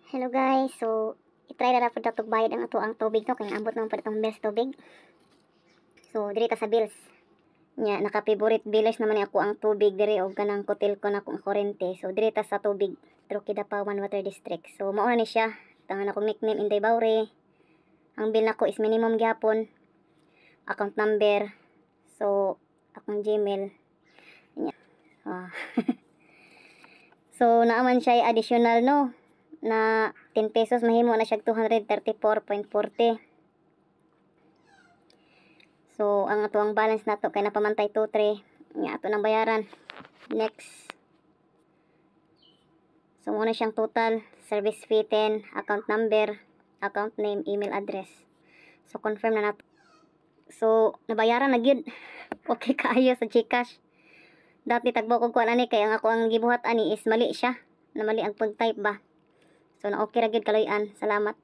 Hello guys, so itry na po datog bayad ang ato ang tubig no kay ambot naman pa itong bills tubig. So diri ta sa bills. Nya naka-favorite billers naman ni ako ang tubig diri og kanang hotel ko na kung kurente. So diri ta sa tubig, Trukidapawan Water District. So mao na ni siya. Tangan akong nickname Inday Baure. Ang bill nako is minimum gyapon. Account number. So akong Gmail. Nya. So naaman siya additional no na 10 pesos mahimo na siya 234.40. So ang ato ang balance nato kay napamantay 23 nya ato nang bayaran. Next. So muna siyang total, service fee 10, account number, account name, email address. So confirm na nato. So nabayaran na gyud. Okay kaayo sa GCash. Dati tagbo ko kuan ani kay ang ako ang gibuhat ani is mali siya. Na mali ang pag-type ba. So na okay ra gyud kaloy-an. Salamat.